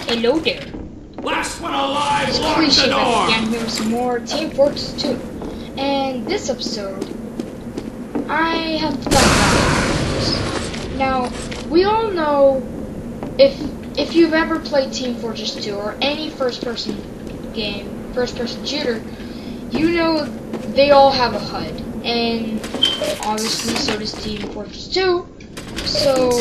Hello there. Last one alive, It's lock the Klitch'e door! back again here with some more Team Fortress 2. And this episode, I have to talk about it. Now, we all know, if you've ever played Team Fortress 2 or any first-person game, first-person shooter, you know they all have a HUD. And obviously, so does Team Fortress 2. So,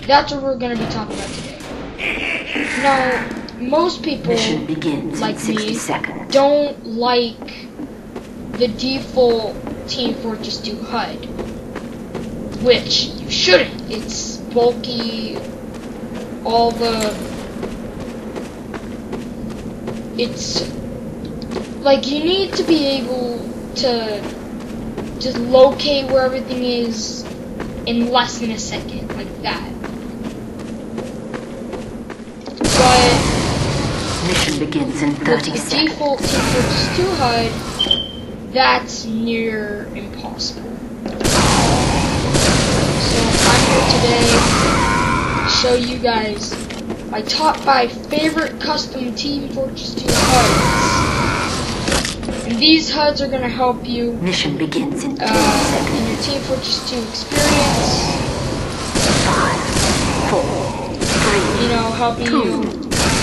that's what we're going to be talking about today. Now, most people, like me, don't like the default Team Fortress 2 HUD, which you shouldn't. It's bulky, it's like you need to be able to just locate where everything is in less than a second, like that. But mission begins in 30 the seconds. default Team Fortress 2 HUD, that's near impossible. So I'm here today to show you guys my top 5 favorite custom Team Fortress 2 HUDs. And these HUDs are gonna help you Mission begins in 10 in seconds. your Team Fortress 2 experience. 5, 4, 3, You know, helping 2, you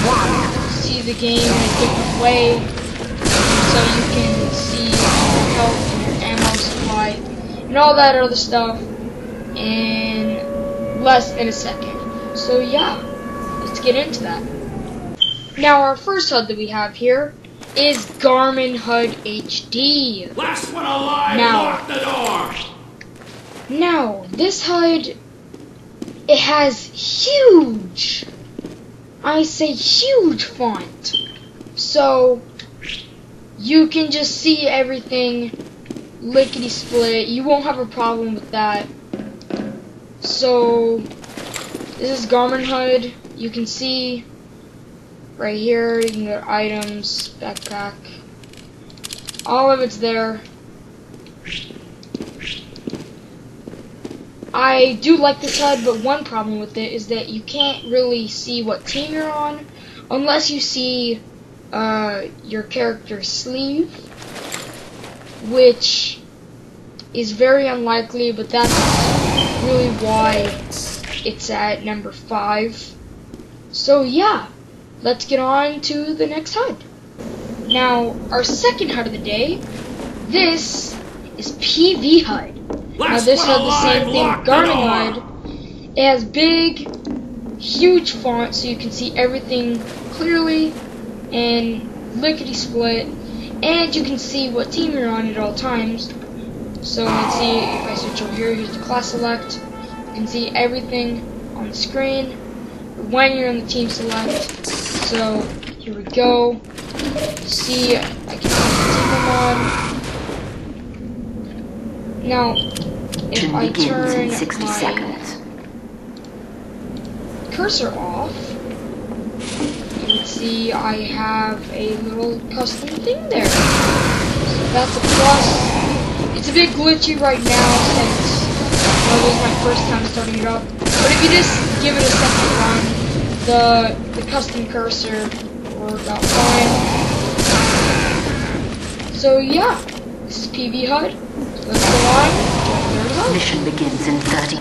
1. see the game in a different way, so you can see your health and your ammo supply and all that other stuff in less than a second. So yeah, let's get into that. Now our first HUD that we have here is Garmin HUD HD. Last one alive, lock the door! Now this HUD, it has huge, I say huge font, so you can just see everything lickety split. You won't have a problem with that. So this is Garmin HUD. You can see right here, you can go to items, backpack, all of it's there. I do like this HUD, but one problem with it is that you can't really see what team you're on unless you see your character's sleeve, which is very unlikely, but that's really why it's at number 5. So yeah, let's get on to the next HUD. Now, our second HUD of the day, this is PV HUD. Now this HUD, the same thing, Garmin HUD. It has big, huge font so you can see everything clearly and lickety split, and you can see what team you're on at all times. So let's see, if I switch over here, here's the class select. You can see everything on the screen when you're in the team select. So here we go. See, I can see the team I'm on. Now, if I turn my cursor off, you can see I have a little custom thing there. So that's a plus. It's a bit glitchy right now since it was my first time starting it up. But if you just give it a second run, the custom cursor will work out fine. So yeah, this is PV HUD. Let's go on. Mission begins in 30.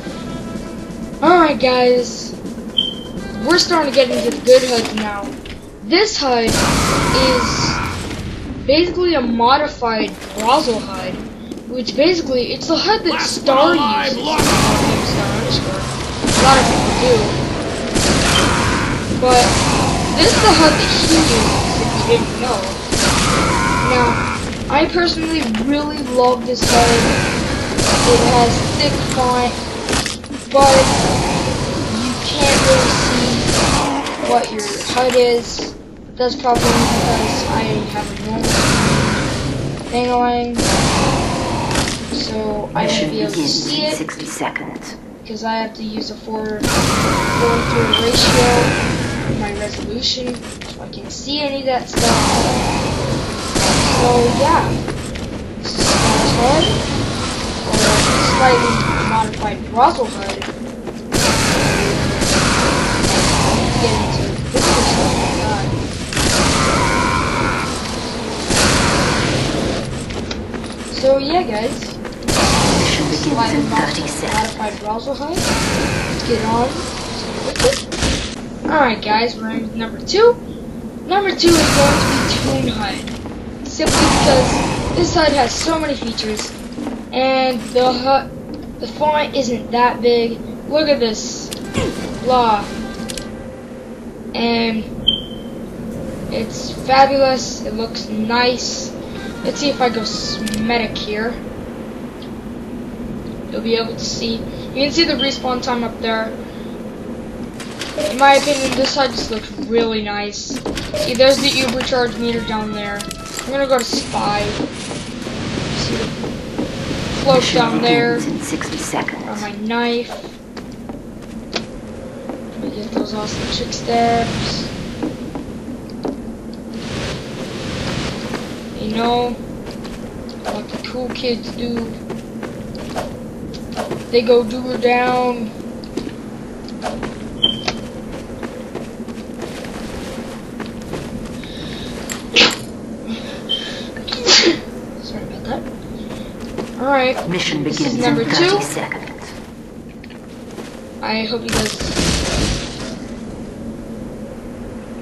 Alright guys, we're starting to get into the good HUDs now. This HUD is basically a modified Brazil HUD, which basically, it's the HUD that Star uses. A lot of people do. But this is the HUD that he uses, if you didn't know. Now, I personally really love this HUD. It has thick font, but you can't really see what your HUD is. That's probably because I have a normal thing on, so I won't be able to see it. 60 seconds. Because I have to use a 4:3 ratio for my resolution, so I can see any of that stuff. So yeah, this is Star's HUD, or slightly modified Brazil HUD. Get into this So yeah, guys. Mission begins in 30 seconds. Modified browser HUD. Let's get on. Alright, guys, we're in number 2. Number 2 is going to be Toon HUD. Simply because this HUD has so many features, and the font isn't that big. Look at this. Blah. And it's fabulous. It looks nice. Let's see if I go medic here. You'll be able to see. You can see the respawn time up there. In my opinion, this HUD just looks really nice. See, there's the Uber charge meter down there. I'm gonna go to Spy. See the float down there. In 60 seconds. On my knife. Let me get those awesome trick stabs. You know what the cool kids do. They go do her down. Sorry about that. Alright. Mission begins number in 30 2. seconds. I hope you guys.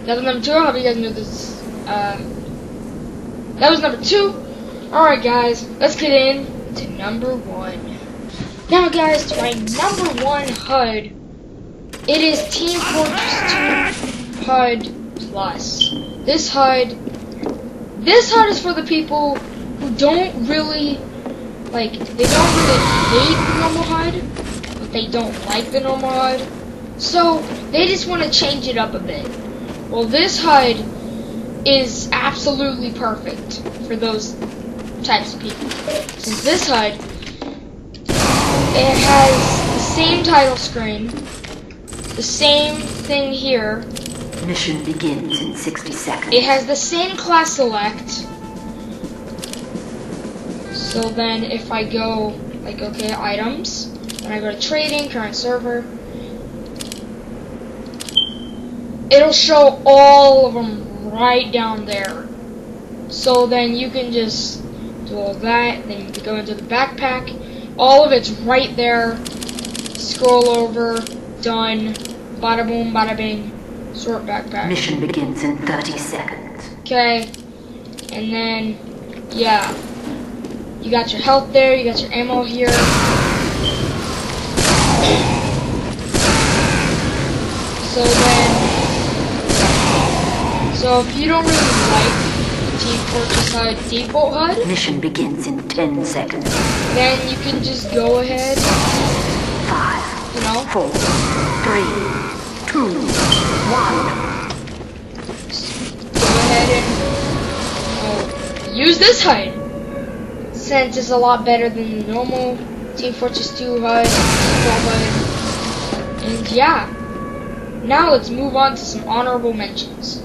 That was number 2. I hope you guys knew this. That was number 2. Alright, guys. Let's get into number 1. Now, guys, to my number 1 HUD, it is Team Fortress 2 HUD Plus. This HUD is for the people who don't really, like, they don't really hate the normal HUD, but they don't like the normal HUD, so they just want to change it up a bit. Well, this HUD is absolutely perfect for those types of people. Since this HUD, it has the same title screen, the same thing here. Mission begins in 60 seconds. It has the same class select. So then if I go, like, okay, items, and I go to trading, current server, it'll show all of them right down there. So then you can just do all that, then you can go into the backpack. All of it's right there. Scroll over, done, bada boom, bada bing, sort backpack. Mission begins in 30 seconds. Okay, and then, yeah, you got your health there, you got your ammo here. So if you don't really like the Team Fortress HUD default HUD, mission begins in 10 seconds. then you can just go ahead, 5, you know, 4, 3, 2, 1. go ahead and use this HUD, since it's a lot better than the normal Team Fortress 2 HUD, default HUD. And yeah, now let's move on to some honorable mentions.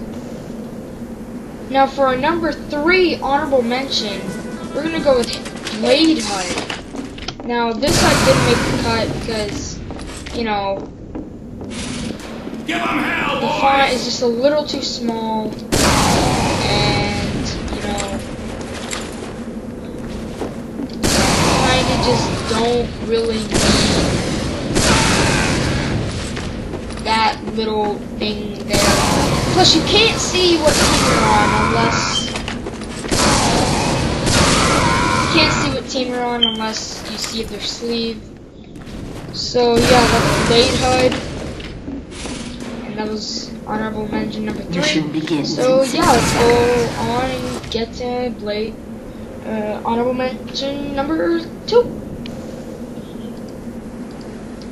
Now for our number 3 honorable mention, we're gonna go with Blade HUD. Now this HUD didn't make the cut because, you know, Give 'em hell, the boys! font is just a little too small, and, you know, kinda just don't really need that little thing there. Plus, you can't see what team you're on unless you see their sleeve. So yeah, that's Blade HUD, and that was honorable mention number 3. Mission begins So in 60 yeah, let's go seconds. on and get to Blade honorable mention number 2.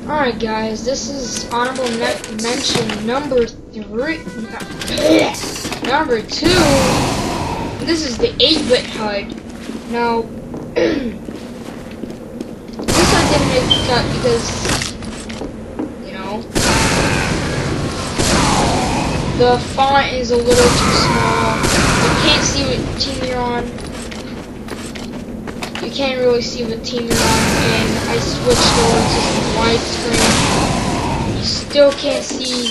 Alright guys, this is honorable mention number 3. Number 2. This is the 8-bit HUD. Now, this HUD didn't make the cut because, you know, the font is a little too small. You can't see what team you're on. You can't really see what team you're on, and I switched over to some widescreen. You still can't see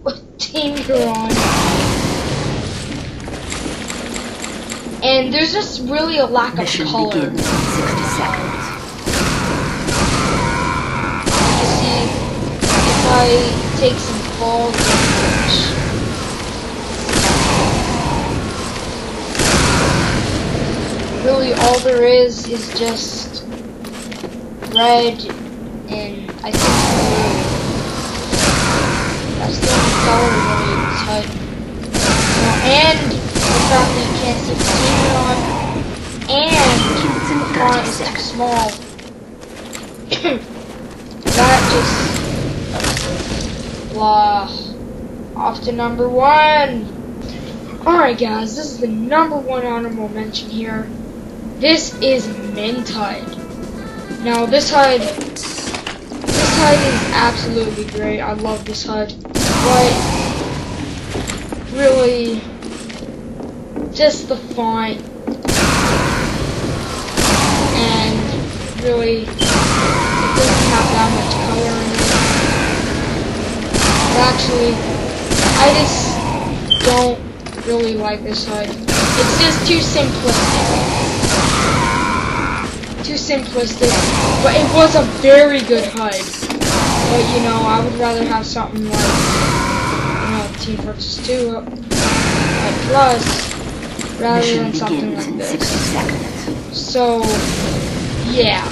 what team you're on. And there's just really a lack of Mission color. begins in 60 seconds. You see, if I take some fall damage, really all there is just red and I think blue. That's the only color really in this HUD. And the fact that you can't see the team on, and the font is too small. That just blah. Off to number 1. Alright guys, this is the number 1 honorable mention here. This is Mint HUD. Now this HUD is absolutely great. I love this HUD. But really just the font and really it doesn't have that much color in it. Actually, I just don't really like this HUD. It's just too simplistic. Too simplistic, but it was a very good HUD. But you know, I would rather have something like, you know, TF2 HUD Plus rather than something like this. So, yeah.